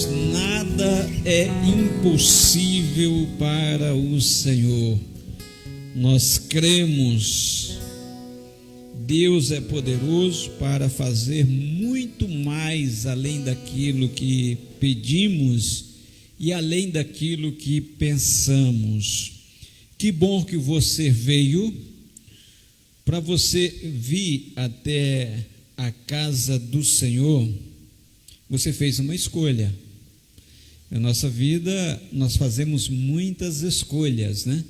Nada é impossível para o Senhor. Nós cremos, Deus é poderoso para fazer muito mais além daquilo que pedimos e além daquilo que pensamos. Que bom que você veio. Para você vir até a casa do Senhor, você fez uma escolha. Na nossa vida, nós fazemos muitas escolhas, né?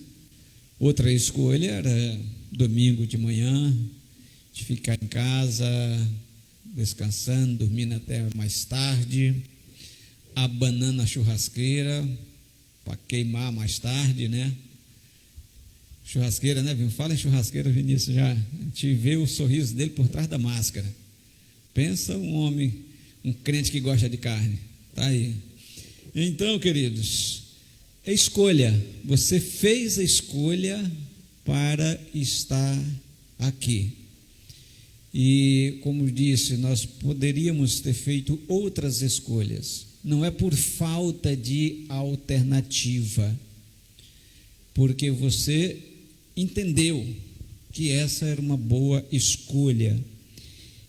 Outra escolha era domingo de manhã, de ficar em casa, descansando, dormindo até mais tarde, abanando a churrasqueira para queimar mais tarde, né? Churrasqueira, né? Fala em churrasqueira, Vinícius, já. A gente vê o sorriso dele por trás da máscara. Pensa um homem, um crente que gosta de carne. Está aí. Então, queridos, é escolha. Você fez a escolha para estar aqui. E, como disse, nós poderíamos ter feito outras escolhas. Não é por falta de alternativa, porque você entendeu que essa era uma boa escolha.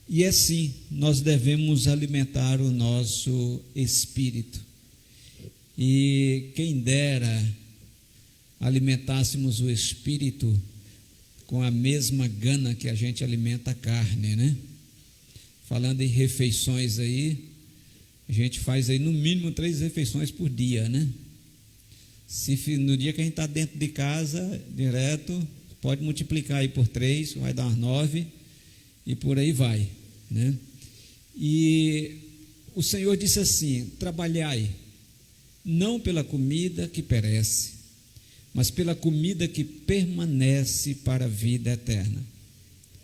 E assim, nós devemos alimentar o nosso espírito. E quem dera alimentássemos o espírito com a mesma gana que a gente alimenta a carne, né? Falando em refeições aí, a gente faz aí no mínimo 3 refeições por dia, né? Se no dia que a gente está dentro de casa, direto, pode multiplicar aí por 3, vai dar umas 9, e por aí vai, né? E o Senhor disse assim: trabalhai, não pela comida que perece, mas pela comida que permanece para a vida eterna.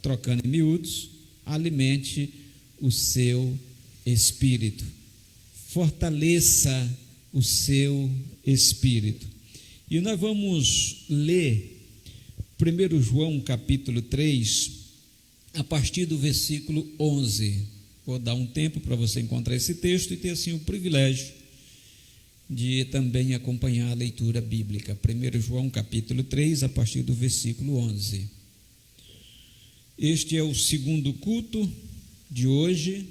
Trocando em miúdos, alimente o seu espírito, fortaleça o seu espírito. E nós vamos ler 1 João capítulo 3, a partir do versículo 11. Vou dar um tempo para você encontrar esse texto e ter assim o privilégio de também acompanhar a leitura bíblica. 1 João capítulo 3, a partir do versículo 11. Este é o segundo culto de hoje.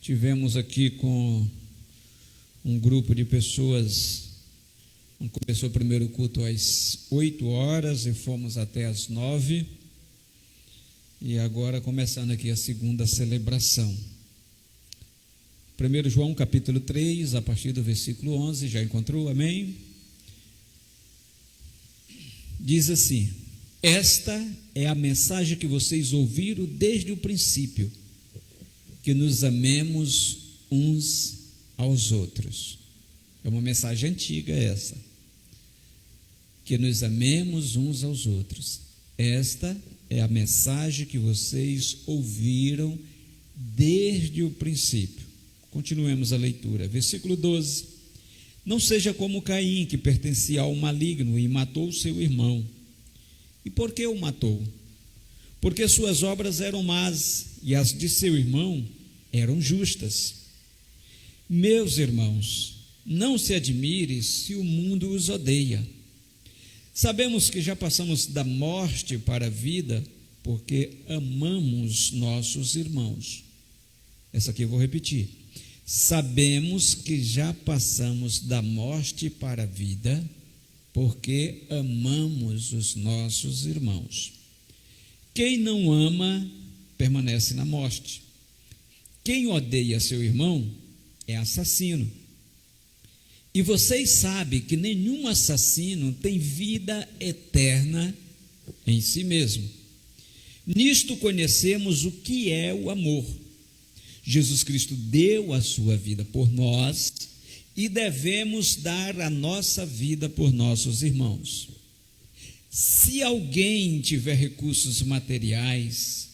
Tivemos aqui com um grupo de pessoas, começou o primeiro culto às 8 horas e fomos até às 9, e agora começando aqui a segunda celebração. 1 João capítulo 3, a partir do versículo 11, já encontrou? Amém? Diz assim: esta é a mensagem que vocês ouviram desde o princípio, que nos amemos uns aos outros. É uma mensagem antiga essa, que nos amemos uns aos outros. Esta é a mensagem que vocês ouviram desde o princípio. Continuemos a leitura, versículo 12. Não seja como Caim, que pertencia ao maligno e matou seu irmão. E por que o matou? Porque suas obras eram más e as de seu irmão eram justas. Meus irmãos, não se admire se o mundo os odeia. Sabemos que já passamos da morte para a vida, porque amamos nossos irmãos. Essa aqui eu vou repetir. Sabemos que já passamos da morte para a vida, porque amamos os nossos irmãos. Quem não ama, permanece na morte. Quem odeia seu irmão é assassino. E vocês sabem que nenhum assassino tem vida eterna em si mesmo. Nisto conhecemos o que é o amor. Jesus Cristo deu a sua vida por nós e devemos dar a nossa vida por nossos irmãos. Se alguém tiver recursos materiais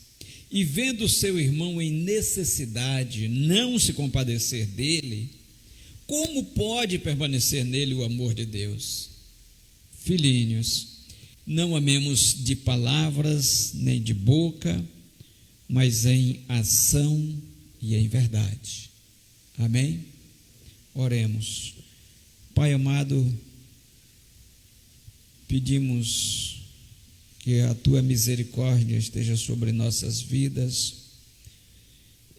e vendo seu irmão em necessidade não se compadecer dele, como pode permanecer nele o amor de Deus? Filhinhos, não amemos de palavras nem de boca, mas em ação e em verdade. Amém? Oremos. Pai amado, pedimos que a Tua misericórdia esteja sobre nossas vidas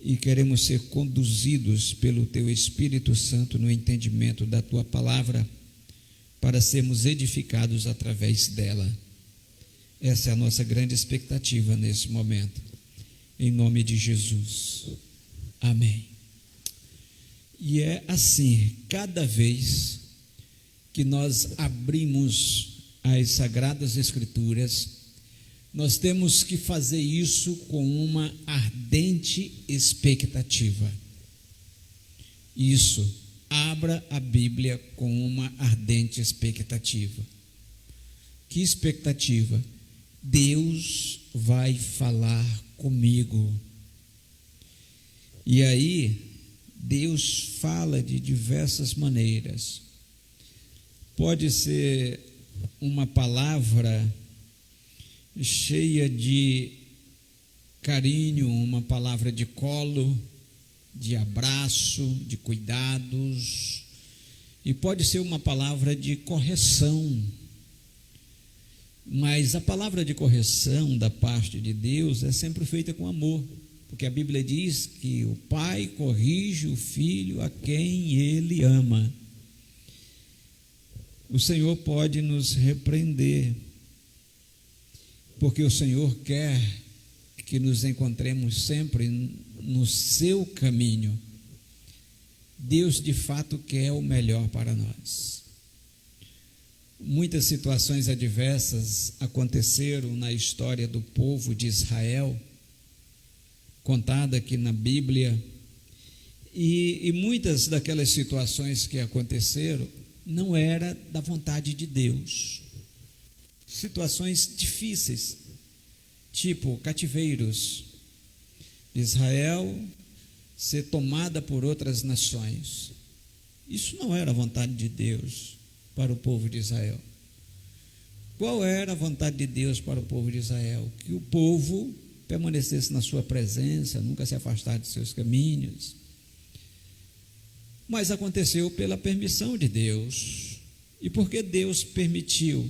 e queremos ser conduzidos pelo Teu Espírito Santo no entendimento da Tua palavra para sermos edificados através dela. Essa é a nossa grande expectativa nesse momento. Em nome de Jesus. Amém. E é assim, cada vez que nós abrimos as Sagradas Escrituras, nós temos que fazer isso com uma ardente expectativa. Isso, abra a Bíblia com uma ardente expectativa. Que expectativa? Deus vai falar comigo. E aí, Deus fala de diversas maneiras. Pode ser uma palavra cheia de carinho, uma palavra de colo, de abraço, de cuidados, e pode ser uma palavra de correção. Mas a palavra de correção da parte de Deus é sempre feita com amor, porque a Bíblia diz que o pai corrige o filho a quem ele ama. O Senhor pode nos repreender, porque o Senhor quer que nos encontremos sempre no seu caminho. Deus de fato quer o melhor para nós. Muitas situações adversas aconteceram na história do povo de Israel, contada aqui na Bíblia, e muitas daquelas situações que aconteceram não era da vontade de Deus. Situações difíceis, tipo cativeiros, Israel ser tomada por outras nações. Isso não era a vontade de Deus para o povo de Israel. Qual era a vontade de Deus para o povo de Israel? Que o povo permanecesse na sua presença, nunca se afastasse de seus caminhos. Mas aconteceu pela permissão de Deus. E por que Deus permitiu?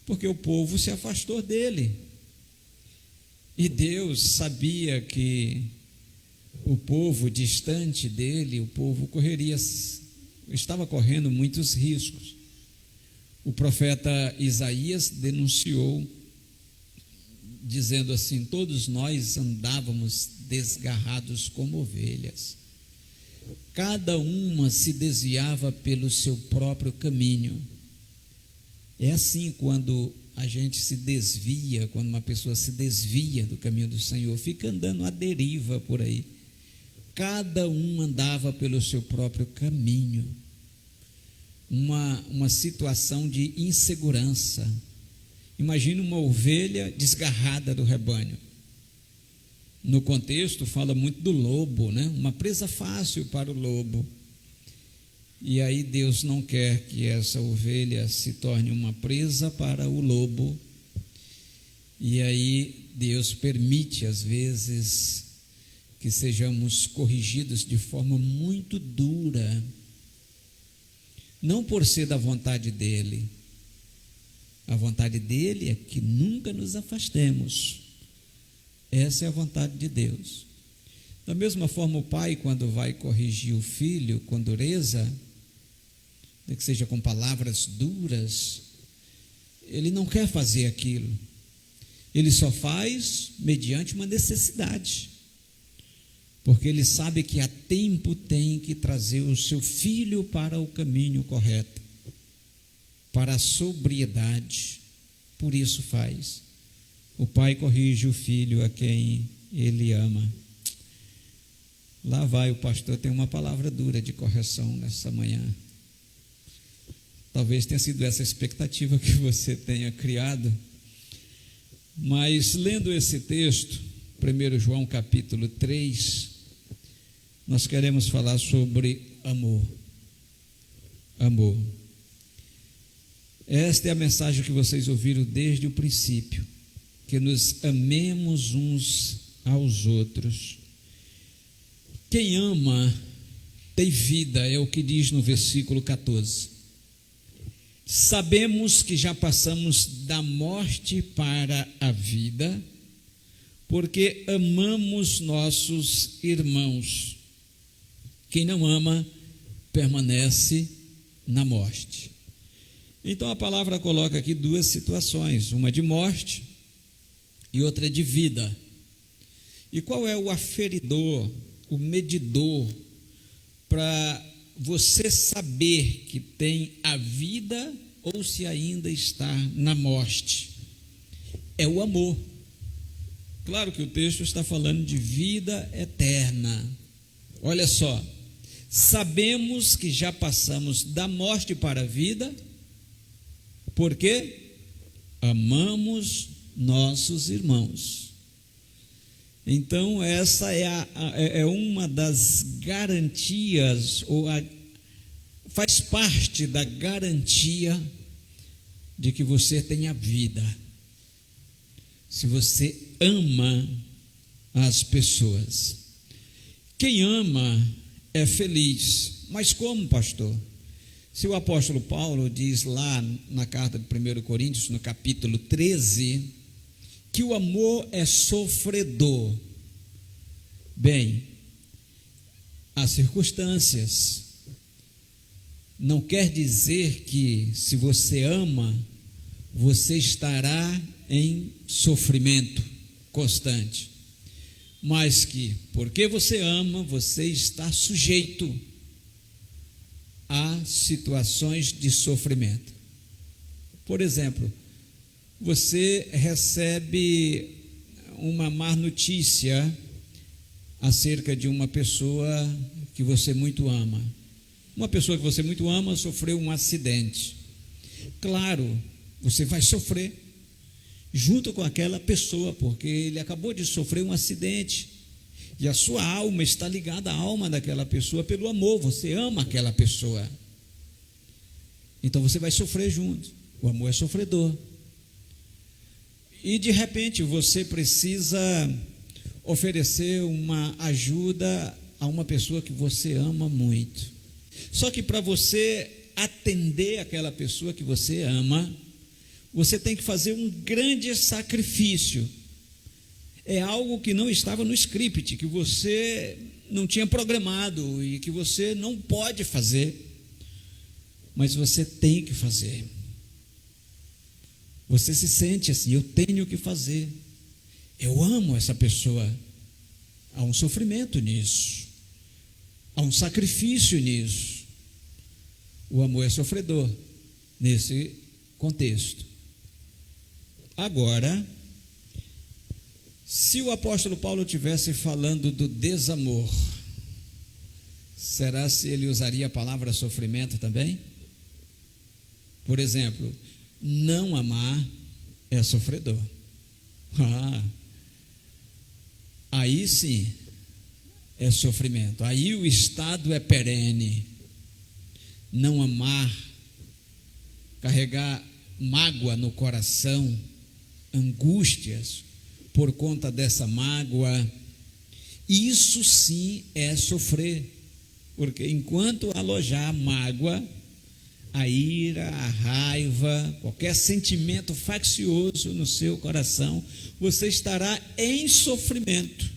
Porque o povo se afastou dele. E Deus sabia que o povo distante dele, o povo estava correndo muitos riscos. O profeta Isaías denunciou, dizendo assim: todos nós andávamos desgarrados como ovelhas, cada uma se desviava pelo seu próprio caminho. É assim quando a gente se desvia, quando uma pessoa se desvia do caminho do Senhor, fica andando à deriva por aí. Cada um andava pelo seu próprio caminho. Uma situação de insegurança. Imagina uma ovelha desgarrada do rebanho. No contexto fala muito do lobo, né? Uma presa fácil para o lobo. E aí Deus não quer que essa ovelha se torne uma presa para o lobo. E aí Deus permite às vezes que sejamos corrigidos de forma muito dura, não por ser da vontade dele. A vontade dele é que nunca nos afastemos. Essa é a vontade de Deus. Da mesma forma, o pai, quando vai corrigir o filho com dureza, que seja com palavras duras, ele não quer fazer aquilo. Ele só faz mediante uma necessidade, porque ele sabe que a tempo tem que trazer o seu filho para o caminho correto, para a sobriedade. Por isso faz. O pai corrige o filho a quem ele ama. Lá vai o pastor, tem uma palavra dura de correção nessa manhã. Talvez tenha sido essa expectativa que você tenha criado, mas lendo esse texto, 1 João capítulo 3, nós queremos falar sobre amor. Amor. Esta é a mensagem que vocês ouviram desde o princípio, que nos amemos uns aos outros. Quem ama tem vida, é o que diz no versículo 14. Sabemos que já passamos da morte para a vida, porque amamos nossos irmãos. Quem não ama permanece na morte. Então a palavra coloca aqui duas situações, uma de morte e outra de vida. E qual é o aferidor, o medidor, para você saber que tem a vida ou se ainda está na morte? É o amor. Claro que o texto está falando de vida eterna. Olha só, sabemos que já passamos da morte para a vida, porque amamos nossos irmãos. Então essa é uma das garantias, faz parte da garantia de que você tenha vida. Se você ama as pessoas. Quem ama é feliz. Mas como, pastor? Se o apóstolo Paulo diz lá na carta de 1 Coríntios, no capítulo 13, que o amor é sofredor. Bem, há circunstâncias. Não quer dizer que se você ama, você estará em sofrimento constante. Mas que, porque você ama, você está sujeito a situações de sofrimento. Por exemplo, você recebe uma má notícia acerca de uma pessoa que você muito ama. Uma pessoa que você muito ama sofreu um acidente. Claro, você vai sofrer junto com aquela pessoa, porque ele acabou de sofrer um acidente. E a sua alma está ligada à alma daquela pessoa pelo amor, você ama aquela pessoa. Então você vai sofrer junto. O amor é sofredor. E de repente você precisa oferecer uma ajuda a uma pessoa que você ama muito. Só que para você atender aquela pessoa que você ama, você tem que fazer um grande sacrifício. É algo que não estava no script, que você não tinha programado e que você não pode fazer, mas você tem que fazer. Você se sente assim, eu tenho que fazer. Eu amo essa pessoa. Há um sofrimento nisso. Há um sacrifício nisso. O amor é sofredor nesse contexto. Agora, se o apóstolo Paulo estivesse falando do desamor, será se ele usaria a palavra sofrimento também? Por exemplo, não amar é sofredor. Aí sim é sofrimento. Aí o estado é perene. Não amar, carregar mágoa no coração, angústias por conta dessa mágoa, isso sim é sofrer, porque enquanto alojar a mágoa, a ira, a raiva, qualquer sentimento faccioso no seu coração, você estará em sofrimento.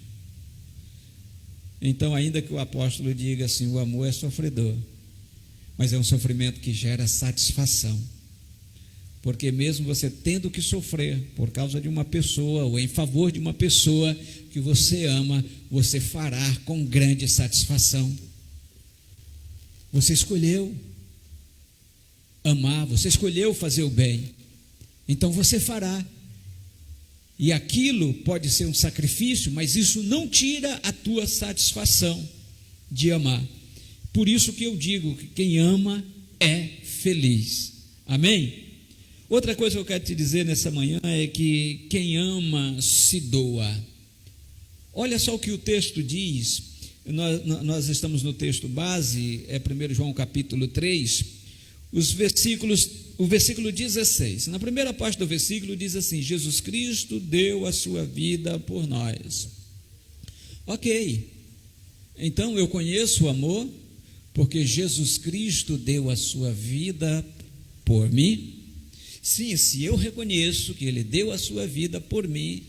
Então, ainda que o apóstolo diga assim, o amor é sofredor, mas é um sofrimento que gera satisfação. Porque mesmo você tendo que sofrer por causa de uma pessoa ou em favor de uma pessoa que você ama, você fará com grande satisfação. Você escolheu amar, você escolheu fazer o bem, então você fará. E aquilo pode ser um sacrifício, mas isso não tira a tua satisfação de amar. Por isso que eu digo que quem ama é feliz. Amém? Outra coisa que eu quero te dizer nessa manhã é que quem ama se doa. Olha só o que o texto diz. Nós estamos no texto base, é 1 João capítulo 3, o versículo 16. Na primeira parte do versículo diz assim: Jesus Cristo deu a sua vida por nós. Ok, então eu conheço o amor, Porque Jesus Cristo deu a sua vida por mim. Sim, se eu reconheço que Ele deu a sua vida por mim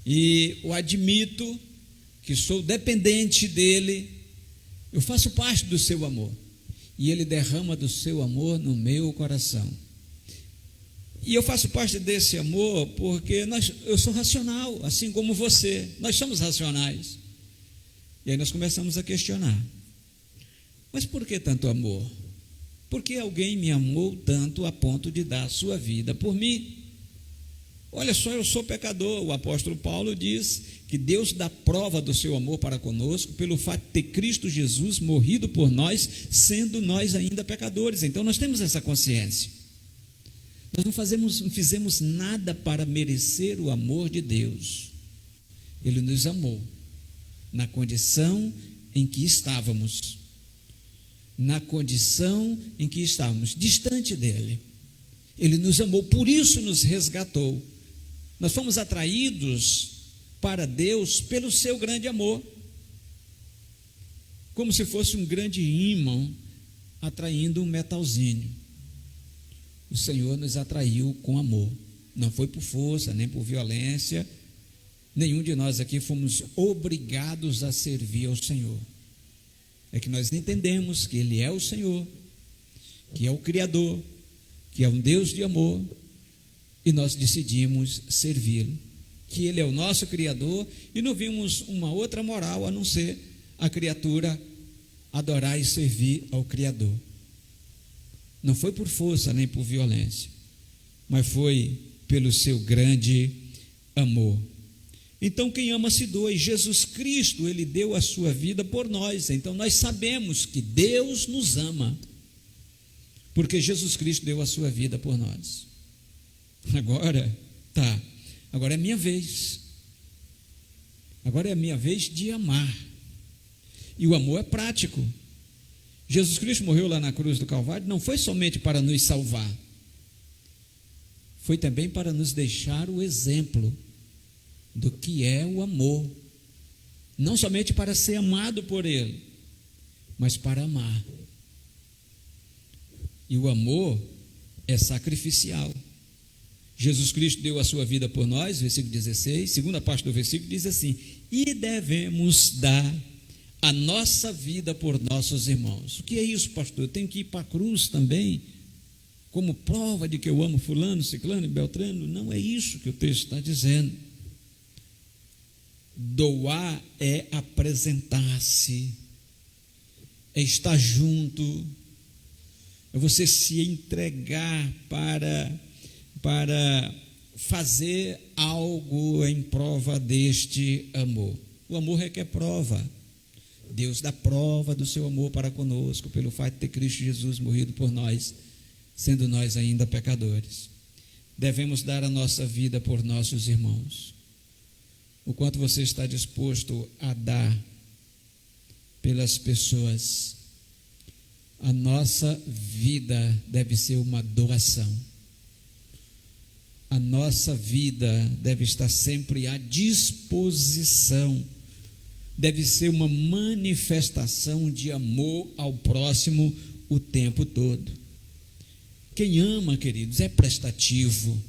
e o admito que sou dependente dEle, eu faço parte do seu amor e Ele derrama do seu amor no meu coração. E eu faço parte desse amor porque eu sou racional, assim como você, nós somos racionais. E aí nós começamos a questionar: mas por que tanto amor? Por que alguém me amou tanto a ponto de dar a sua vida por mim? Olha só, eu sou pecador. O apóstolo Paulo diz que Deus dá prova do seu amor para conosco pelo fato de ter Cristo Jesus morrido por nós, sendo nós ainda pecadores. Então nós temos essa consciência. Nós não fizemos nada para merecer o amor de Deus. Ele nos amou na condição em que estávamos. Na condição em que estávamos, distante dele. Ele nos amou, por isso nos resgatou. Nós fomos atraídos para Deus pelo seu grande amor, como se fosse um grande ímã atraindo um metalzinho. O Senhor nos atraiu com amor, não foi por força, nem por violência. Nenhum de nós aqui fomos obrigados a servir ao Senhor. É que nós entendemos que Ele é o Senhor, que é o Criador, que é um Deus de amor, e nós decidimos servi-lo, que Ele é o nosso Criador, e não vimos uma outra moral a não ser a criatura adorar e servir ao Criador. Não foi por força nem por violência, mas foi pelo seu grande amor. Então quem ama se doa, e Jesus Cristo, Ele deu a sua vida por nós. Então nós sabemos que Deus nos ama, porque Jesus Cristo deu a sua vida por nós. Agora é minha vez. Agora é a minha vez de amar. E o amor é prático. Jesus Cristo morreu lá na cruz do Calvário, não foi somente para nos salvar, foi também para nos deixar o exemplo do que é o amor, não somente para ser amado por Ele, mas para amar. E o amor é sacrificial. Jesus Cristo deu a sua vida por nós, versículo 16, segunda parte do versículo diz assim: e devemos dar a nossa vida por nossos irmãos. O que é isso, pastor? Eu tenho que ir para a cruz também, como prova de que eu amo fulano, ciclano e beltrano? Não é isso que o texto está dizendo. Doar é apresentar-se, é estar junto, é você se entregar para fazer algo em prova deste amor. O amor requer prova. Deus dá prova do seu amor para conosco pelo fato de ter Cristo Jesus morrido por nós, sendo nós ainda pecadores. Devemos dar a nossa vida por nossos irmãos. O quanto você está disposto a dar pelas pessoas. A nossa vida deve ser uma doação. A nossa vida deve estar sempre à disposição. Deve ser uma manifestação de amor ao próximo o tempo todo. Quem ama, queridos, é prestativo.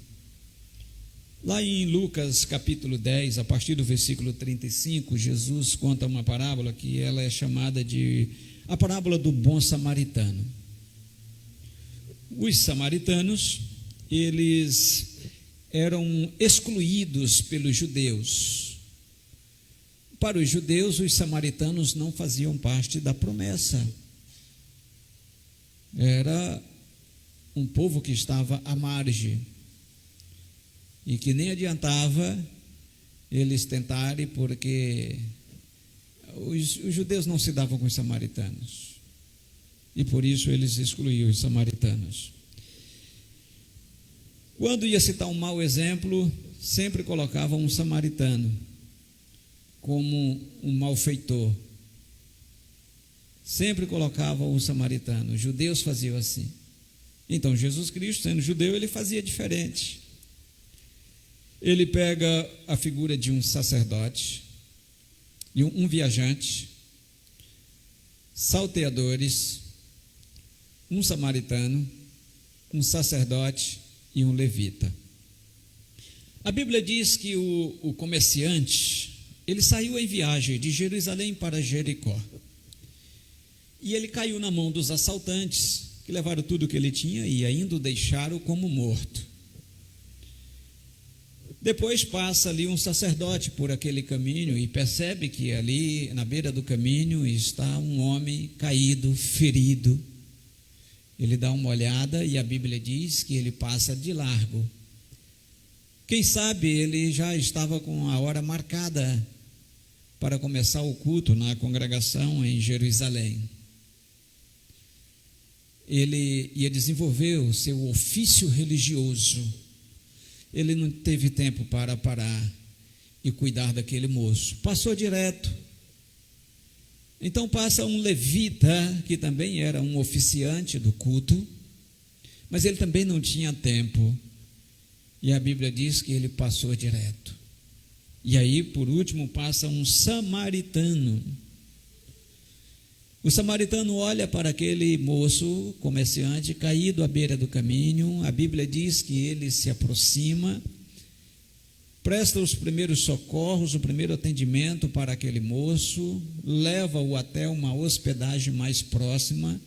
Lá em Lucas capítulo 10, a partir do versículo 35, Jesus conta uma parábola que ela é chamada de a parábola do bom samaritano. Os samaritanos, eles eram excluídos pelos judeus. Para os judeus, os samaritanos não faziam parte da promessa. Era um povo que estava à margem e que nem adiantava eles tentarem, porque os judeus não se davam com os samaritanos e por isso eles excluíam os samaritanos. Quando ia citar um mau exemplo, sempre colocavam um samaritano como um malfeitor. Sempre colocavam o samaritano. Os judeus faziam assim. Então Jesus Cristo, sendo judeu, ele fazia diferente. Ele pega a figura de um sacerdote e um viajante, salteadores, um samaritano, um sacerdote e um levita. A Bíblia diz que o comerciante, ele saiu em viagem de Jerusalém para Jericó. E ele caiu na mão dos assaltantes, que levaram tudo o que ele tinha e ainda o deixaram como morto. Depois passa ali um sacerdote por aquele caminho e percebe que ali na beira do caminho está um homem caído, ferido. Ele dá uma olhada e a Bíblia diz que ele passa de largo. Quem sabe ele já estava com a hora marcada para começar o culto na congregação em Jerusalém. Ele ia desenvolver o seu ofício religioso. Ele não teve tempo para parar e cuidar daquele moço. Passou direto. Então passa um levita, que também era um oficiante do culto, mas ele também não tinha tempo. E a Bíblia diz que ele passou direto. E aí, por último, passa um samaritano. O samaritano olha para aquele moço, comerciante, caído à beira do caminho. A Bíblia diz que ele se aproxima, presta os primeiros socorros, o primeiro atendimento para aquele moço, leva-o até uma hospedagem mais próxima,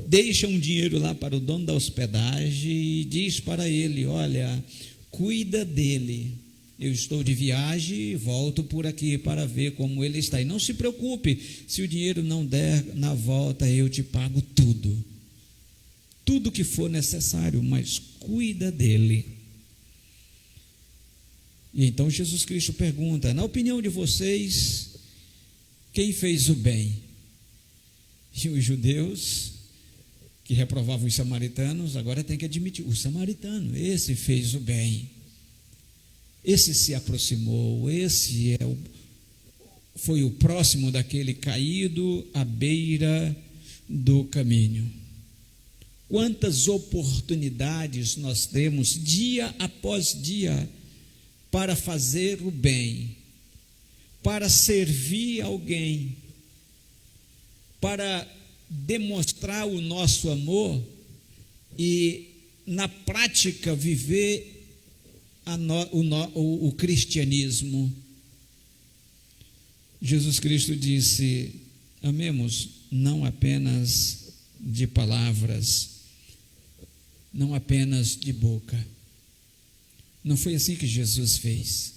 deixa um dinheiro lá para o dono da hospedagem e diz para ele: olha, cuida dele, eu estou de viagem e volto por aqui para ver como ele está, e não se preocupe, se o dinheiro não der na volta, eu te pago tudo que for necessário, mas cuida dele. E então Jesus Cristo pergunta: na opinião de vocês, quem fez o bem? E os judeus, que reprovavam os samaritanos, agora tem que admitir: o samaritano, esse fez o bem, esse se aproximou, esse foi o próximo daquele caído à beira do caminho. Quantas oportunidades nós temos dia após dia para fazer o bem, para servir alguém, para demonstrar o nosso amor e, na prática, viver o cristianismo. Jesus Cristo disse: amemos não apenas de palavras, não apenas de boca. Não foi assim que Jesus fez.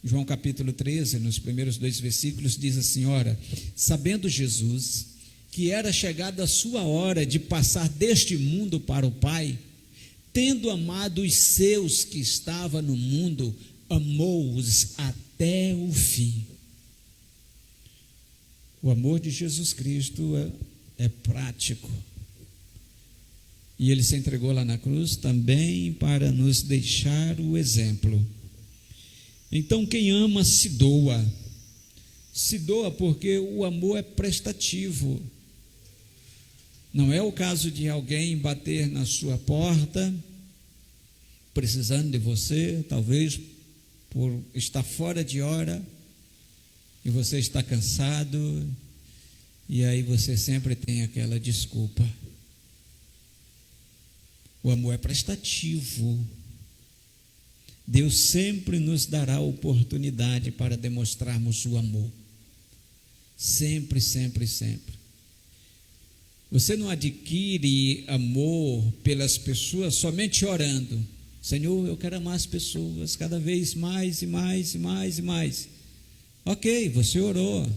João capítulo 13, nos primeiros 2 versículos, diz assim: ora, sabendo Jesus que era chegada a sua hora de passar deste mundo para o Pai, tendo amado os seus que estavam no mundo, amou-os até o fim. O amor de Jesus Cristo é prático. E ele se entregou lá na cruz também para nos deixar o exemplo. Então, quem ama se doa. Se doa porque o amor é prestativo. Não é o caso de alguém bater na sua porta, precisando de você, talvez por estar fora de hora, e você está cansado, e aí você sempre tem aquela desculpa. O amor é prestativo. Deus sempre nos dará oportunidade para demonstrarmos o amor. Sempre, sempre, sempre. Você não adquire amor pelas pessoas somente orando: Senhor, eu quero amar as pessoas cada vez mais e mais e mais e mais. Ok, você orou,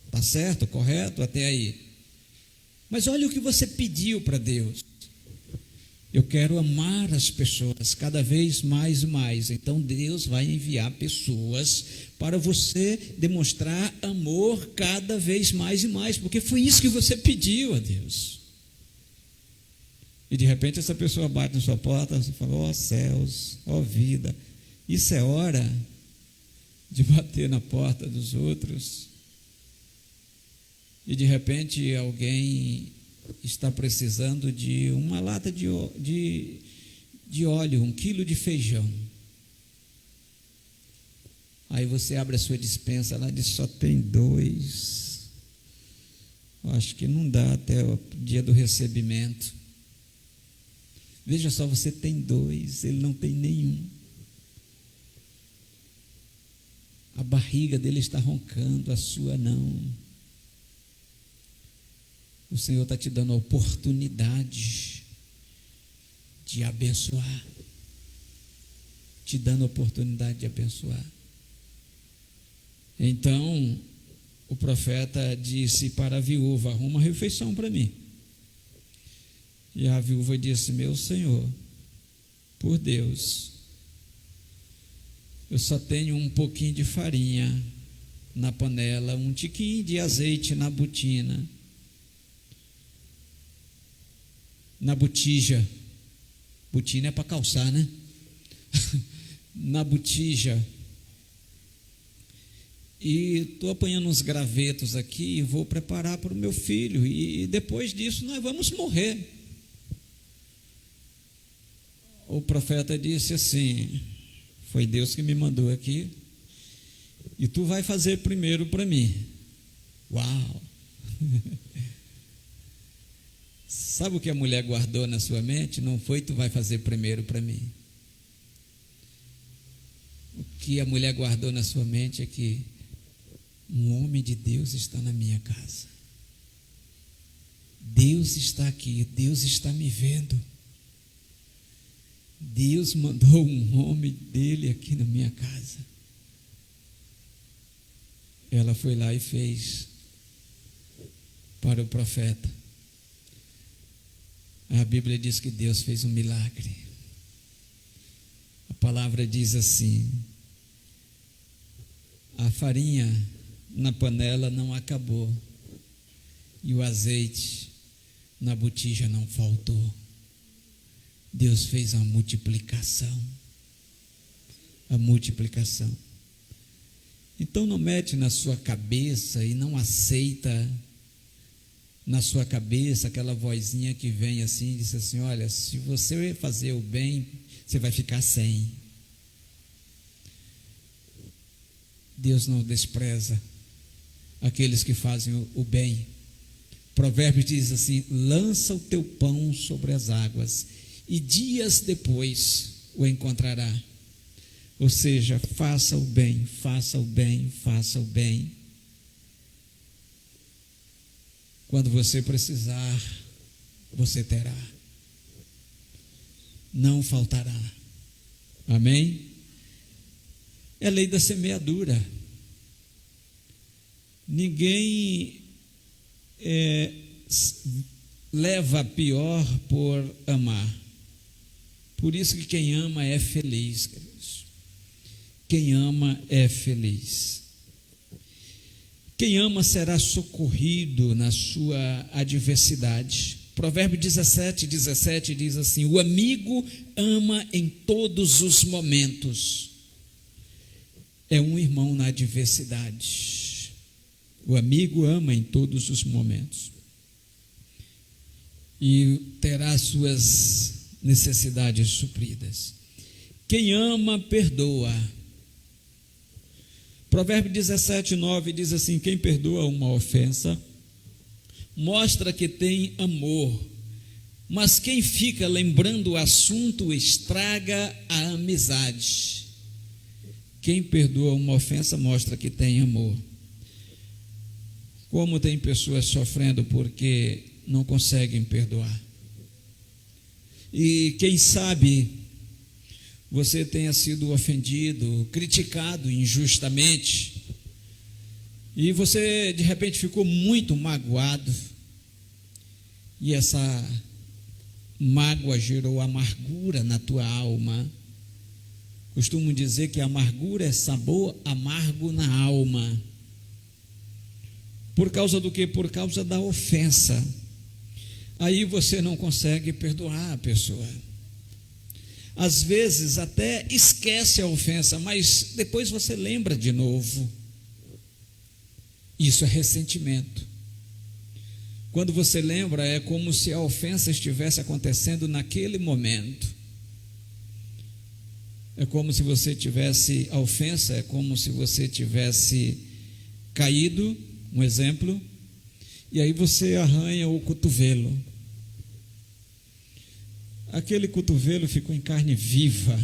está certo, correto até aí. Mas olha o que você pediu para Deus: eu quero amar as pessoas cada vez mais e mais. Então Deus vai enviar pessoas para você demonstrar amor cada vez mais e mais, porque foi isso que você pediu a Deus. E de repente essa pessoa bate na sua porta, você fala: ó céus, ó vida, isso é hora de bater na porta dos outros. E de repente alguém está precisando de uma lata de óleo, 1 quilo de feijão. Aí você abre a sua despensa lá e diz: só tem 2. Eu acho que não dá até o dia do recebimento. Veja só, você tem 2, ele não tem nenhum. A barriga dele está roncando, a sua não. O Senhor está te dando a oportunidade de abençoar. Te dando a oportunidade de abençoar. Então, o profeta disse para a viúva: arruma uma refeição para mim. E a viúva disse: meu senhor, por Deus, eu só tenho um pouquinho de farinha na panela, um tiquinho de azeite na botina, na botija. Botina é para calçar, né? Na botija. E estou apanhando uns gravetos aqui e vou preparar para o meu filho. E depois disso nós vamos morrer. O profeta disse assim: foi Deus que me mandou aqui, e tu vai fazer primeiro para mim. Uau! Sabe o que a mulher guardou na sua mente? Não foi tu vai fazer primeiro para mim. O que a mulher guardou na sua mente é que um homem de Deus está na minha casa. Deus está aqui, Deus está me vendo. Deus mandou um homem dele aqui na minha casa. Ela foi lá e fez para o profeta. A Bíblia diz que Deus fez um milagre. A palavra diz assim: a farinha na panela não acabou e o azeite na botija não faltou. Deus fez a multiplicação. A multiplicação. Então não mete na sua cabeça e não aceita na sua cabeça aquela vozinha que vem assim e diz assim: olha, se você fazer o bem, você vai ficar sem. Deus não despreza aqueles que fazem o bem. Provérbios diz assim: lança o teu pão sobre as águas e dias depois o encontrará. Ou seja, faça o bem, faça o bem, faça o bem. Quando você precisar, você terá. Não faltará. Amém? É a lei da semeadura. Ninguém leva a pior por amar. Por isso que quem ama é feliz, queridos. Quem ama é feliz. Quem ama será socorrido na sua adversidade. Provérbio 17 diz assim: o amigo ama em todos os momentos. É um irmão na adversidade. O amigo ama em todos os momentos. E terá suas necessidades supridas. Quem ama, perdoa. Provérbio 17:9 diz assim: quem perdoa uma ofensa mostra que tem amor, mas quem fica lembrando o assunto estraga a amizade. Quem perdoa uma ofensa mostra que tem amor. Como tem pessoas sofrendo porque não conseguem perdoar. E quem sabe você tenha sido ofendido, criticado injustamente, e você de repente ficou muito magoado, e essa mágoa gerou amargura na tua alma. Costumo dizer que a amargura é sabor amargo na alma. Por causa do quê? Por causa da ofensa. Aí você não consegue perdoar a pessoa. Às vezes até esquece a ofensa, mas depois você lembra de novo. Isso é ressentimento. Quando você lembra, é como se a ofensa estivesse acontecendo naquele momento. É como se você tivesse, a ofensa é como se você tivesse caído, um exemplo, e aí você arranha o cotovelo. Aquele cotovelo ficou em carne viva.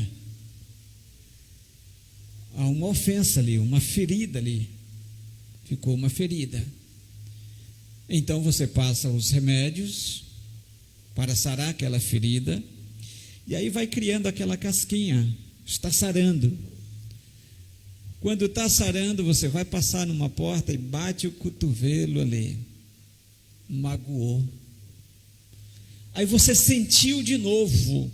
Há uma ofensa ali, uma ferida ali. Ficou uma ferida. Então você passa os remédios para sarar aquela ferida, e aí vai criando aquela casquinha, está sarando. Quando está sarando, você vai passar numa porta e bate o cotovelo ali. Magoou. Aí você sentiu de novo.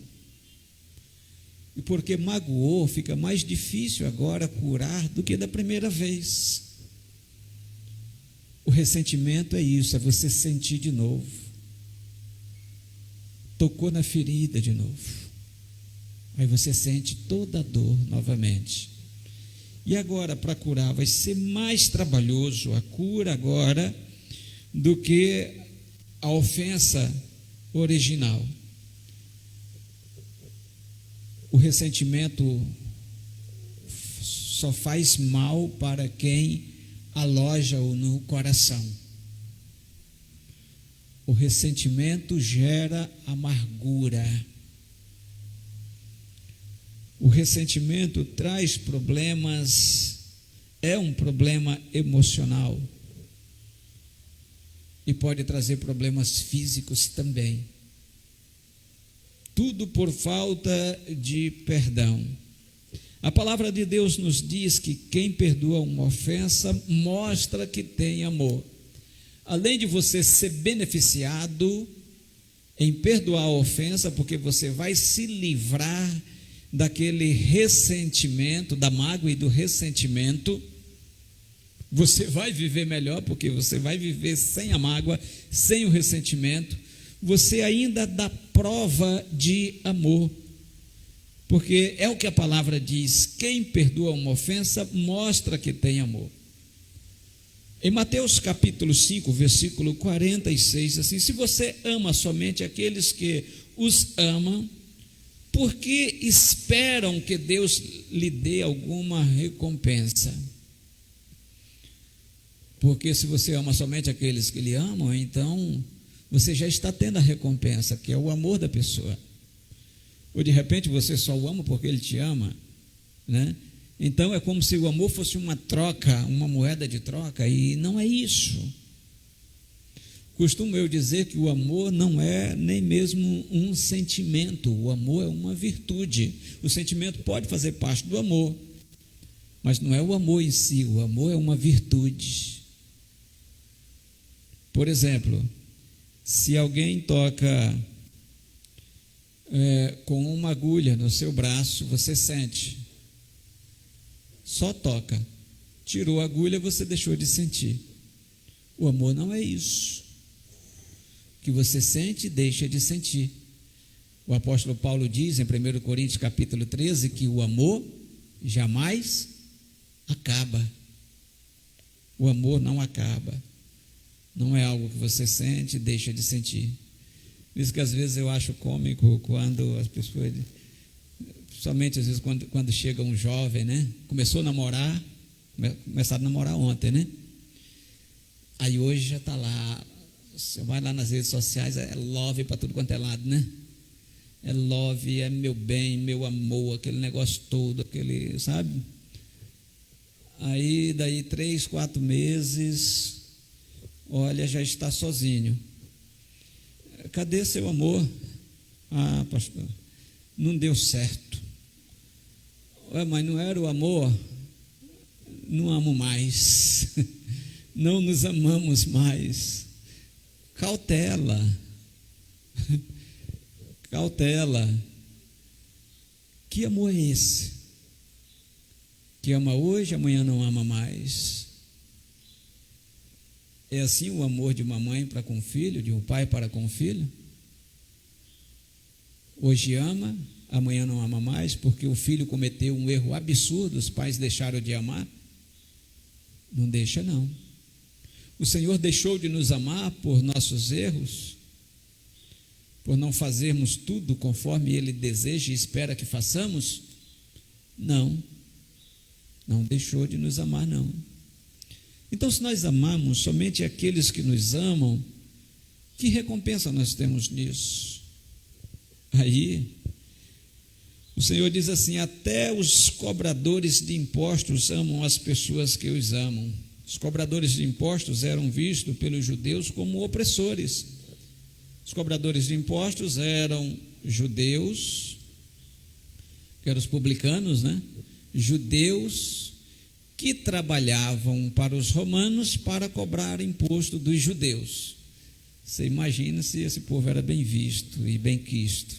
E porque magoou, fica mais difícil agora curar do que da primeira vez. O ressentimento é isso, é você sentir de novo. Tocou na ferida de novo. Aí você sente toda a dor novamente. E agora, para curar, vai ser mais trabalhoso a cura agora do que a ofensa original. O ressentimento só faz mal para quem aloja-o no coração. O ressentimento gera amargura. O ressentimento traz problemas, é um problema emocional e pode trazer problemas físicos também. Tudo por falta de perdão. A palavra de Deus nos diz que quem perdoa uma ofensa mostra que tem amor. Além de você ser beneficiado em perdoar a ofensa, porque você vai se livrar daquele ressentimento, da mágoa e do ressentimento, você vai viver melhor, porque você vai viver sem a mágoa, sem o ressentimento. Você ainda dá prova de amor, porque é o que a palavra diz: quem perdoa uma ofensa mostra que tem amor. Em Mateus capítulo 5, versículo 46, assim: se você ama somente aqueles que os amam, por que esperam que Deus lhe dê alguma recompensa? Porque se você ama somente aqueles que lhe amam, então você já está tendo a recompensa, que é o amor da pessoa. Ou de repente você só o ama porque ele te ama, né? Então é como se o amor fosse uma troca, uma moeda de troca, e não é isso. Costumo eu dizer que o amor não é nem mesmo um sentimento, o amor é uma virtude. O sentimento pode fazer parte do amor, mas não é o amor em si, o amor é uma virtude. Por exemplo, se alguém toca com uma agulha no seu braço, você sente. Só toca. Tirou a agulha, você deixou de sentir. O amor não é isso. O que você sente, deixa de sentir. O apóstolo Paulo diz em 1 Coríntios capítulo 13 que o amor jamais acaba. O amor não acaba. Não é algo que você sente e deixa de sentir. Por isso que às vezes eu acho cômico quando as pessoas, principalmente às vezes quando chega um jovem, né? Começou a namorar, começaram a namorar ontem, né? Aí hoje já está lá, você vai lá nas redes sociais, é love para tudo quanto é lado, né? É love, é meu bem, meu amor, aquele negócio todo, aquele, sabe? Aí daí 3, 4 meses, olha, já está sozinho. Cadê seu amor? Ah, pastor, não deu certo. Ué, mas não era o amor? Não amo mais. Não nos amamos mais. Cautela. Cautela. Que amor é esse? Que ama hoje, amanhã não ama mais. É assim o amor de uma mãe para com o filho, de um pai para com o filho? Hoje ama, amanhã não ama mais, porque o filho cometeu um erro absurdo, os pais deixaram de amar? Não deixa, não. O Senhor deixou de nos amar por nossos erros, por não fazermos tudo conforme Ele deseja e espera que façamos? Não, não deixou de nos amar, não. Então, se nós amamos somente aqueles que nos amam, que recompensa nós temos nisso? Aí, o Senhor diz assim: até os cobradores de impostos amam as pessoas que os amam. Os cobradores de impostos eram vistos pelos judeus como opressores. Os cobradores de impostos eram judeus, que eram os publicanos, né? Judeus que trabalhavam para os romanos para cobrar imposto dos judeus. Você imagina se esse povo era bem visto e bem quisto?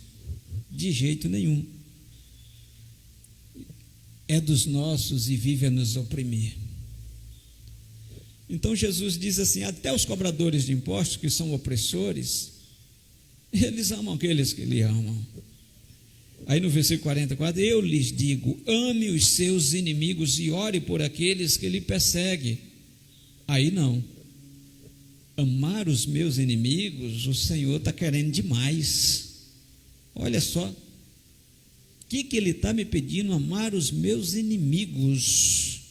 De jeito nenhum. É dos nossos e vive a nos oprimir. Então Jesus diz assim: até os cobradores de impostos, que são opressores, eles amam aqueles que lhe amam. Aí no versículo 44, eu lhes digo: ame os seus inimigos e ore por aqueles que lhe perseguem. Aí não. Amar os meus inimigos, o Senhor está querendo demais. Olha só. O que ele está me pedindo? Amar os meus inimigos.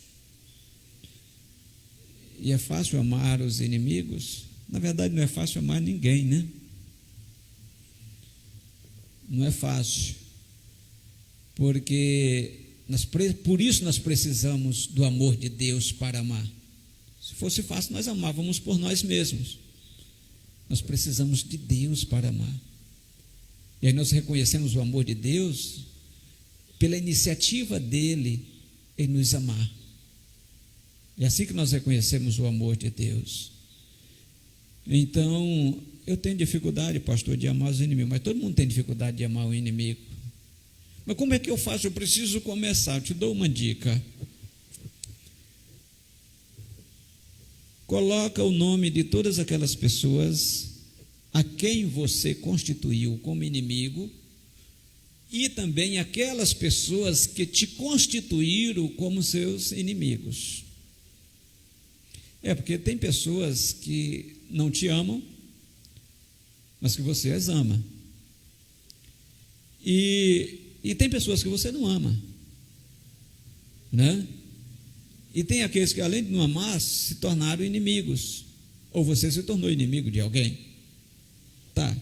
E é fácil amar os inimigos? Na verdade, não é fácil amar ninguém, né? Não é fácil. Porque por isso nós precisamos do amor de Deus para amar. Se fosse fácil, nós amávamos por nós mesmos. Nós precisamos de Deus para amar. E aí nós reconhecemos o amor de Deus pela iniciativa dele em nos amar. É assim que nós reconhecemos o amor de Deus. Então, eu tenho dificuldade, pastor, de amar os inimigos, mas todo mundo tem dificuldade de amar o inimigo. Mas como é que eu faço? Eu preciso começar. Eu te dou uma dica. Coloca o nome de todas aquelas pessoas a quem você constituiu como inimigo e também aquelas pessoas que te constituíram como seus inimigos. Porque tem pessoas que não te amam, mas que você as ama. E tem pessoas que você não ama, né? E tem aqueles que, além de não amar, se tornaram inimigos. Ou você se tornou inimigo de alguém. Tá.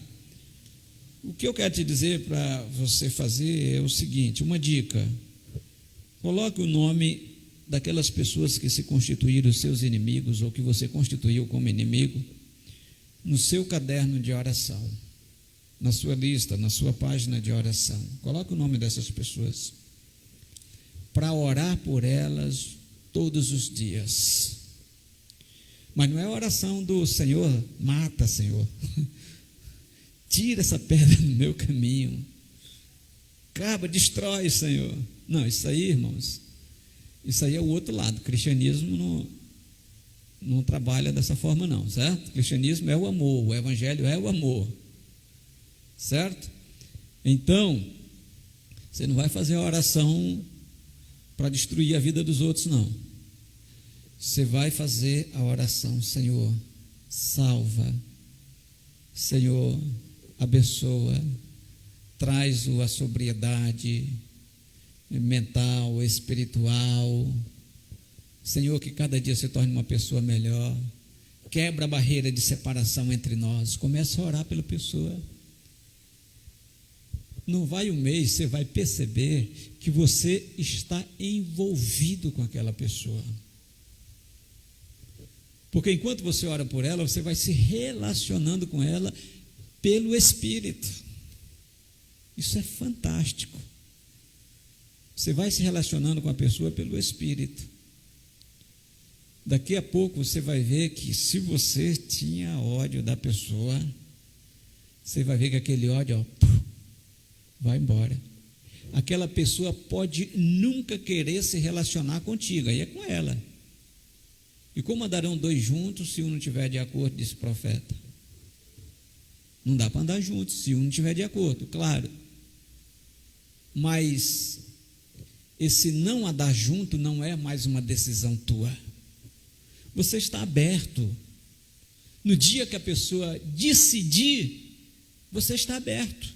O que eu quero te dizer para você fazer é o seguinte, uma dica. Coloque o nome daquelas pessoas que se constituíram seus inimigos ou que você constituiu como inimigo no seu caderno de oração, na sua lista, na sua página de oração. Coloque o nome dessas pessoas para orar por elas todos os dias. Mas não é a oração do Senhor, mata, Senhor. Tira essa pedra do meu caminho. Acaba, destrói, Senhor. Não, isso aí, irmãos, isso aí é o outro lado. O cristianismo não trabalha dessa forma, não, certo? O cristianismo é o amor, o evangelho é o amor, certo? Então, você não vai fazer a oração para destruir a vida dos outros, não. Você vai fazer a oração: Senhor, salva, Senhor, abençoa, traz-o à sobriedade mental, espiritual. Senhor, que cada dia se torne uma pessoa melhor. Quebra a barreira de separação entre nós. Começa a orar pela pessoa. Não vai um mês, você vai perceber que você está envolvido com aquela pessoa. Porque enquanto você ora por ela, você vai se relacionando com ela pelo Espírito. Isso é fantástico. Você vai se relacionando com a pessoa pelo Espírito. Daqui a pouco você vai ver que se você tinha ódio da pessoa, você vai ver que aquele ódio, vai embora. Aquela pessoa pode nunca querer se relacionar contigo, aí é com ela. E como andarão dois juntos se um não estiver de acordo, disse o profeta? Não dá para andar juntos se um não estiver de acordo, claro. Mas esse não andar junto não é mais uma decisão tua. Você está aberto. No dia que a pessoa decidir, você está aberto.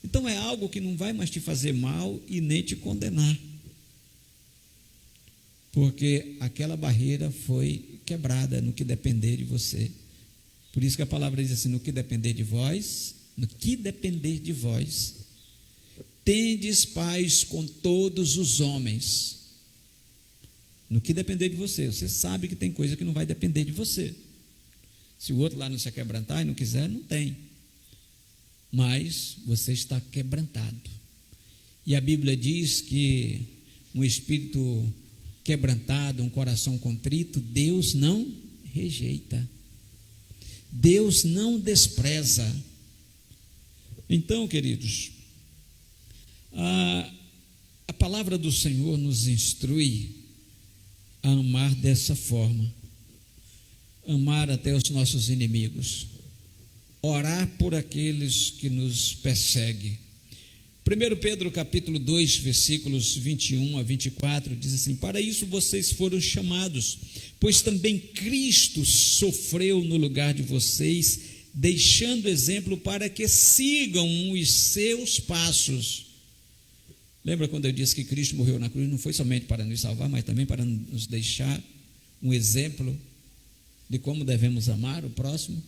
Então é algo que não vai mais te fazer mal e nem te condenar. porque aquela barreira foi quebrada no que depender de você. Por isso que a palavra diz assim: no que depender de vós, tendes paz com todos os homens. No que depender de você. Você sabe que tem coisa que não vai depender de você. Se o outro lá não se quebrantar e não quiser, não tem. Mas você está quebrantado. E a Bíblia diz que um espírito quebrantado, um coração contrito, Deus não rejeita. Deus não despreza. Então, queridos, a palavra do Senhor nos instrui a amar dessa forma, amar até os nossos inimigos, orar por aqueles que nos perseguem. 1 Pedro capítulo 2, versículos 21 a 24, diz assim: para isso vocês foram chamados, pois também Cristo sofreu no lugar de vocês, deixando exemplo para que sigam os seus passos. Lembra quando eu disse que Cristo morreu na cruz? Não foi somente para nos salvar, mas também para nos deixar um exemplo de como devemos amar o próximo.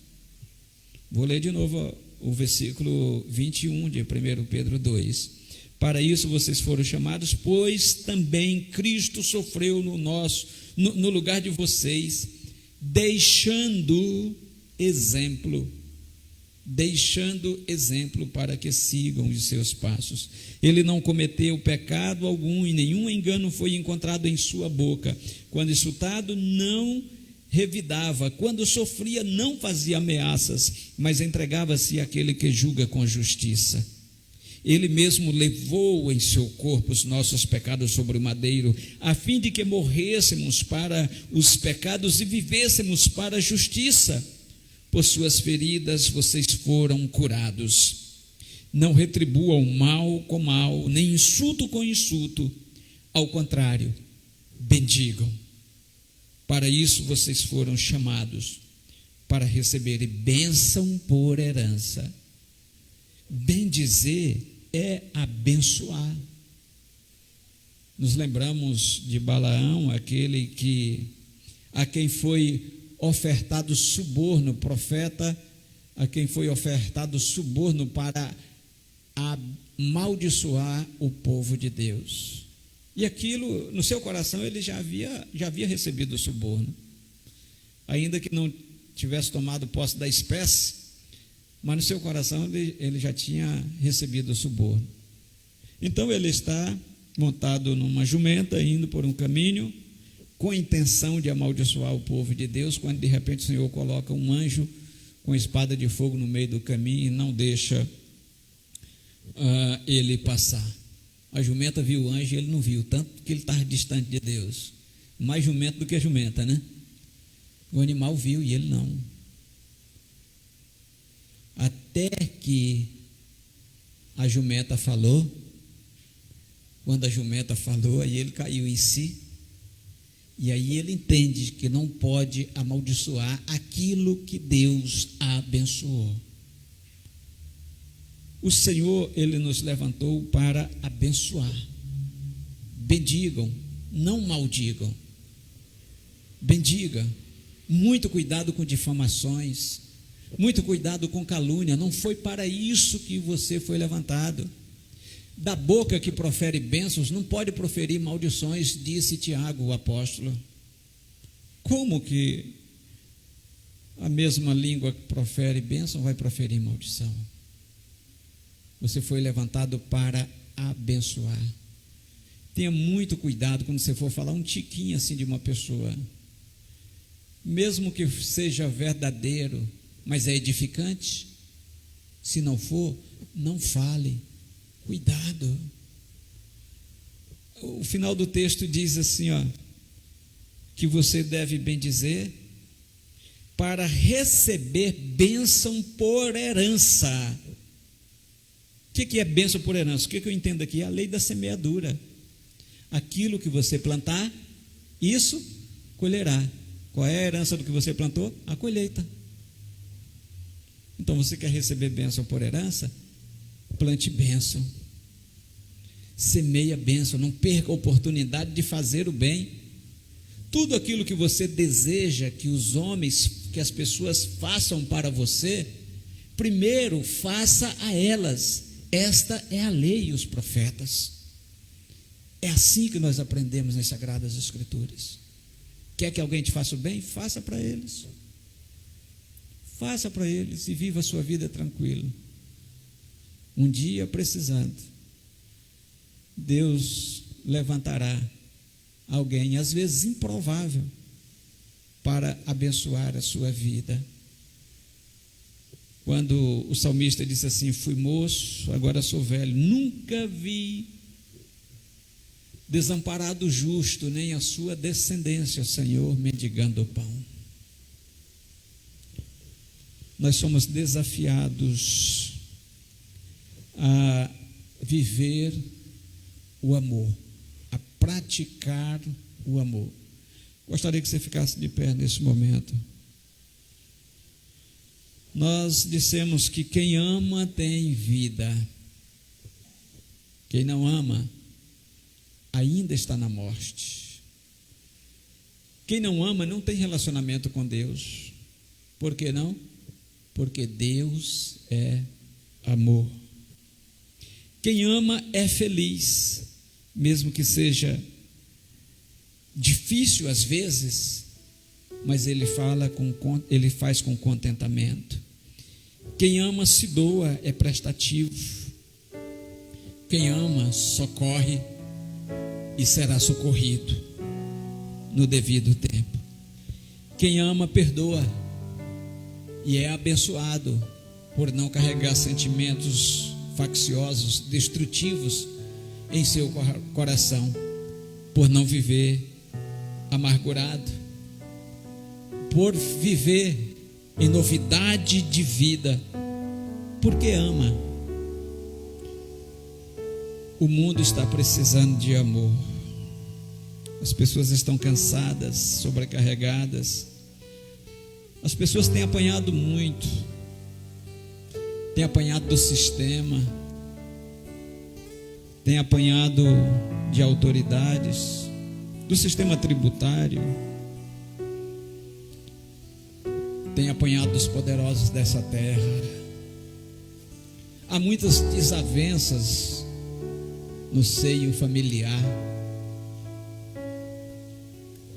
Vou ler de novo o versículo 21 de 1 Pedro 2. Para isso vocês foram chamados, pois também Cristo sofreu no lugar de vocês, deixando exemplo para que sigam os seus passos. Ele não cometeu pecado algum e nenhum engano foi encontrado em sua boca. Quando insultado, não revidava. Quando sofria, não fazia ameaças, mas entregava-se àquele que julga com justiça. Ele mesmo levou em seu corpo os nossos pecados sobre o madeiro, a fim de que morrêssemos para os pecados e vivêssemos para a justiça. Por suas feridas vocês foram curados. Não retribuam mal com mal, nem insulto com insulto. Ao contrário, bendigam. Para isso vocês foram chamados, para receberem bênção por herança. Bendizer é abençoar. Nos lembramos de Balaão, aquele a quem foi ofertado suborno, profeta a quem foi ofertado suborno para amaldiçoar o povo de Deus. E aquilo, no seu coração, ele já havia recebido o suborno, ainda que não tivesse tomado posse da espécie, mas no seu coração ele já tinha recebido o suborno. Então ele está montado numa jumenta, indo por um caminho, com a intenção de amaldiçoar o povo de Deus, quando de repente o Senhor coloca um anjo com espada de fogo no meio do caminho e não deixa ele passar. A jumenta viu o anjo e ele não viu, tanto que ele estava distante de Deus. Mais jumento do que a jumenta, né? O animal viu e ele não. Até que a jumenta falou. Quando a jumenta falou, aí ele caiu em si. E aí ele entende que não pode amaldiçoar aquilo que Deus abençoou. O Senhor, Ele nos levantou para abençoar. Bendigam, não maldigam. Bendiga. Muito cuidado com difamações. Muito cuidado com calúnia. Não foi para isso que você foi levantado. Da boca que profere bênçãos, não pode proferir maldições, disse Tiago, o apóstolo. Como que a mesma língua que profere bênção vai proferir maldição? Você foi levantado para abençoar. Tenha muito cuidado quando você for falar um tiquinho assim de uma pessoa. Mesmo que seja verdadeiro, mas é edificante, se não for, não fale. Cuidado. O final do texto diz assim, que você deve bendizer para receber bênção por herança. O que é bênção por herança? O que eu entendo aqui? A lei da semeadura. Aquilo que você plantar, isso colherá. Qual é a herança do que você plantou? A colheita. Então você quer receber bênção por herança? Plante bênção, semeia bênção, não perca a oportunidade de fazer o bem. Tudo aquilo que você deseja que os homens, que as pessoas façam para você, primeiro faça a elas. Esta é a lei e os profetas. É assim que nós aprendemos nas Sagradas Escrituras. Quer que alguém te faça o bem? Faça para eles. Faça para eles e viva a sua vida tranquilo. Um dia, precisando, Deus levantará alguém, às vezes improvável, para abençoar a sua vida. Quando o salmista disse assim: fui moço, agora sou velho, nunca vi desamparado o justo, nem a sua descendência, Senhor, mendigando o pão. Nós somos desafiados a viver o amor, a praticar o amor. Gostaria que você ficasse de pé nesse momento. Nós dissemos que quem ama tem vida. Quem não ama ainda está na morte. Quem não ama não tem relacionamento com Deus. Por que não? Porque Deus é amor. Quem ama é feliz, mesmo que seja difícil às vezes, mas ele faz com contentamento. Quem ama se doa, é prestativo. Quem ama socorre e será socorrido no devido tempo. Quem ama perdoa e é abençoado por não carregar sentimentos facciosos, destrutivos em seu coração, por não viver amargurado, por viver em novidade de vida, porque ama. O mundo está precisando de amor. As pessoas estão cansadas, sobrecarregadas. As pessoas têm apanhado muito, têm apanhado do sistema, têm apanhado de autoridades, do sistema tributário, têm apanhado dos poderosos dessa terra. Há muitas desavenças no seio familiar,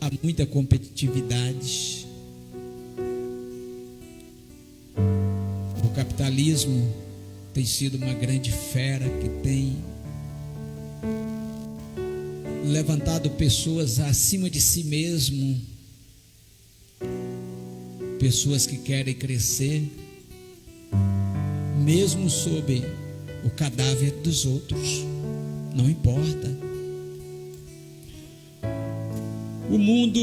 há muita competitividade. O capitalismo tem sido uma grande fera que tem levantado pessoas acima de si mesmo, pessoas que querem crescer, mesmo sob o cadáver dos outros. Não importa. O mundo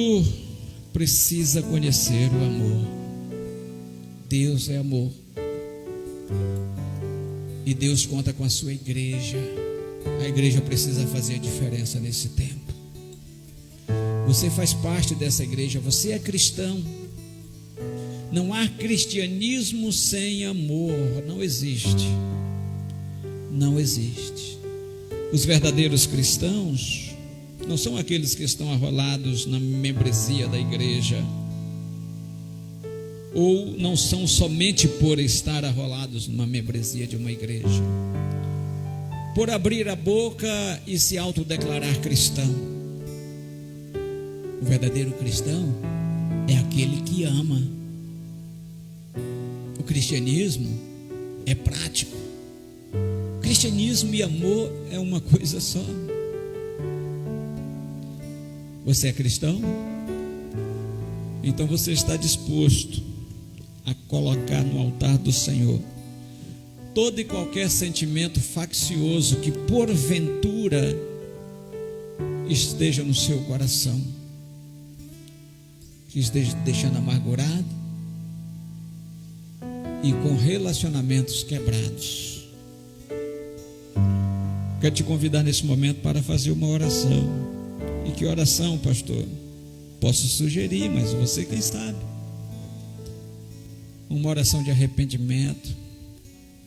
precisa conhecer o amor. Deus é amor. E Deus conta com a sua igreja. A igreja precisa fazer a diferença nesse tempo. Você faz parte dessa igreja, você é cristão. Não há cristianismo sem amor. Não existe. Não existe. Os verdadeiros cristãos não são aqueles que estão arrolados na membresia da igreja, ou não são somente por estar arrolados numa membresia de uma igreja, por abrir a boca e se autodeclarar cristão. O verdadeiro cristão é aquele que ama. O cristianismo é prático. Cristianismo e amor é uma coisa só. Você é cristão? Então você está disposto a colocar no altar do Senhor todo e qualquer sentimento faccioso que porventura esteja no seu coração, que esteja deixando amargurado e com relacionamentos quebrados. Quero te convidar nesse momento para fazer uma oração. E que oração, pastor? Posso sugerir, mas você quem sabe. Uma oração de arrependimento,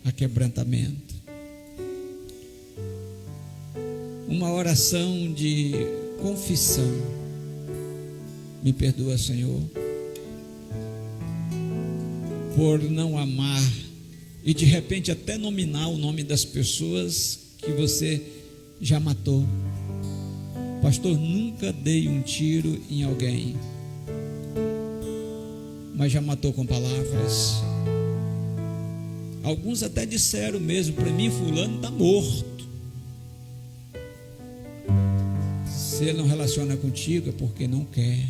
aquebrantamento. Uma oração de confissão. Me perdoa, Senhor, por não amar e de repente até nominar o nome das pessoas que você já matou. Pastor, nunca dei um tiro em alguém, mas já matou com palavras. Alguns até disseram mesmo para mim: fulano está morto. Se ele não relaciona contigo é porque não quer,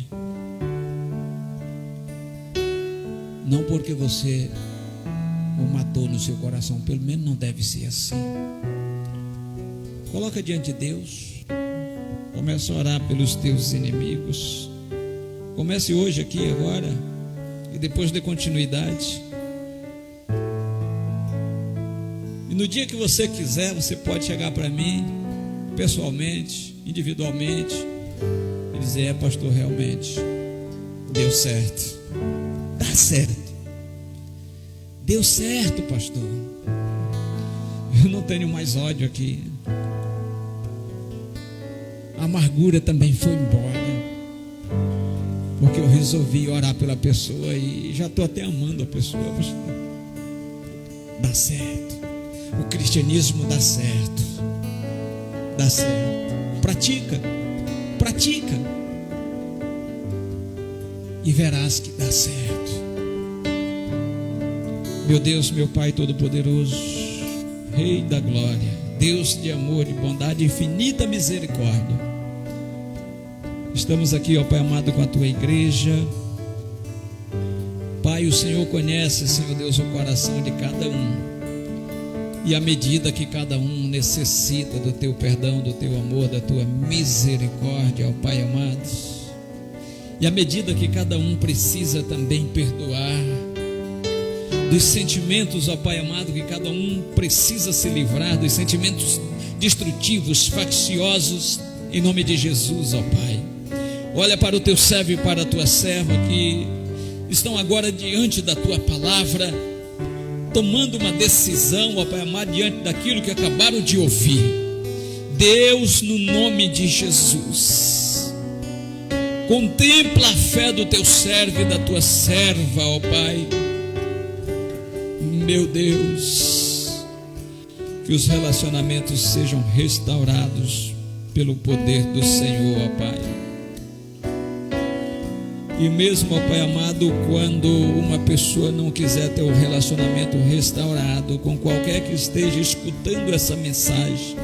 não porque você o matou no seu coração. Pelo menos não deve ser assim. Coloca diante de Deus. Começa a orar pelos teus inimigos. Comece hoje aqui, agora, e depois dê continuidade. E no dia que você quiser, você pode chegar para mim, pessoalmente, individualmente, e dizer: pastor, realmente deu certo. Dá certo. Deu certo, pastor. Eu não tenho mais ódio aqui. A amargura também foi embora, porque eu resolvi orar pela pessoa e já estou até amando a pessoa. Dá certo. O cristianismo dá certo. Dá certo. Pratica. E verás que dá certo. Meu Deus, meu Pai Todo-Poderoso, Rei da Glória, Deus de amor e bondade e infinita misericórdia, estamos aqui, ó Pai amado, com a Tua igreja. Pai, o Senhor conhece, Senhor Deus, o coração de cada um, e à medida que cada um necessita do Teu perdão, do Teu amor, da Tua misericórdia, ó Pai amado, e à medida que cada um precisa também perdoar dos sentimentos, ó Pai amado, que cada um precisa se livrar, dos sentimentos destrutivos, facciosos, em nome de Jesus, ó Pai. Olha para o Teu servo e para a Tua serva que estão agora diante da Tua palavra, tomando uma decisão, ó Pai amado, diante daquilo que acabaram de ouvir. Deus, no nome de Jesus, contempla a fé do Teu servo e da Tua serva, ó Pai. Meu Deus, que os relacionamentos sejam restaurados pelo poder do Senhor, ó Pai. E mesmo, ó Pai amado, quando uma pessoa não quiser ter o relacionamento restaurado com qualquer que esteja escutando essa mensagem,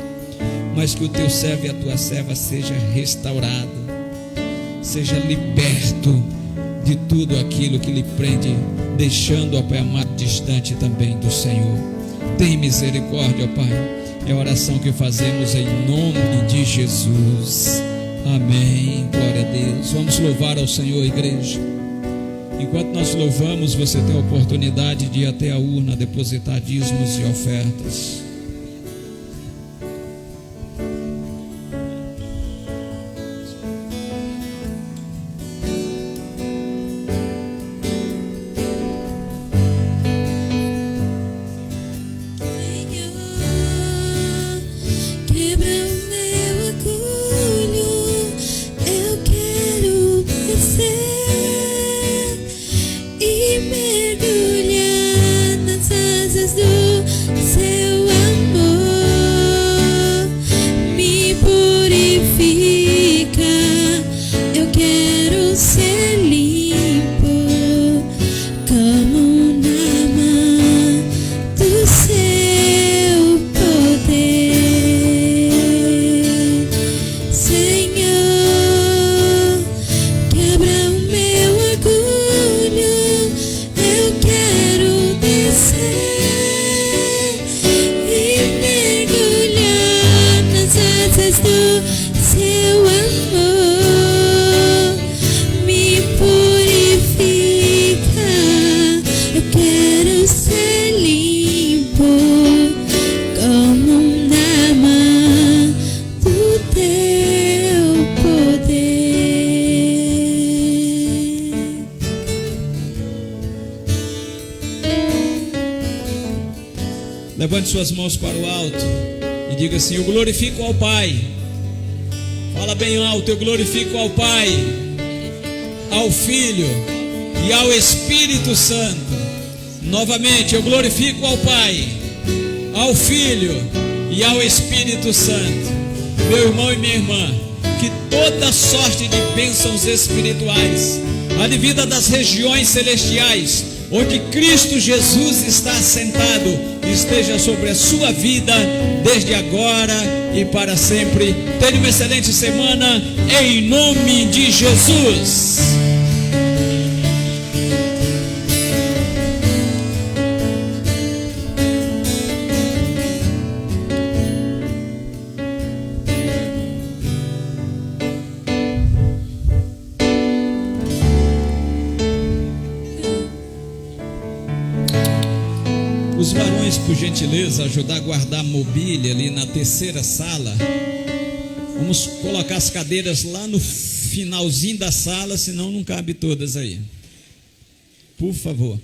mas que o Teu servo e a Tua serva seja restaurado, seja liberto de tudo aquilo que lhe prende, deixando, ó Pai amado, distante também do Senhor. Tem misericórdia, ó Pai. É a oração que fazemos em nome de Jesus. Amém. Glória a Deus. Vamos louvar ao Senhor, igreja. Enquanto nós louvamos, você tem a oportunidade de ir até a urna depositar dízimos e ofertas. Levante suas mãos para o alto e diga assim: eu glorifico ao Pai. Fala bem alto: eu glorifico ao Pai. ao Filho e ao Espírito Santo. Novamente, eu glorifico ao Pai, ao Filho e ao Espírito Santo. Meu irmão e minha irmã, que toda sorte de bênçãos espirituais, advinda das regiões celestiais, onde Cristo Jesus está assentado, esteja sobre a sua vida, desde agora e para sempre. Tenha uma excelente semana, em nome de Jesus. Os varões, por gentileza, ajudar a guardar a mobília ali na terceira sala. Vamos colocar as cadeiras lá no finalzinho da sala, senão não cabe todas aí. Por favor.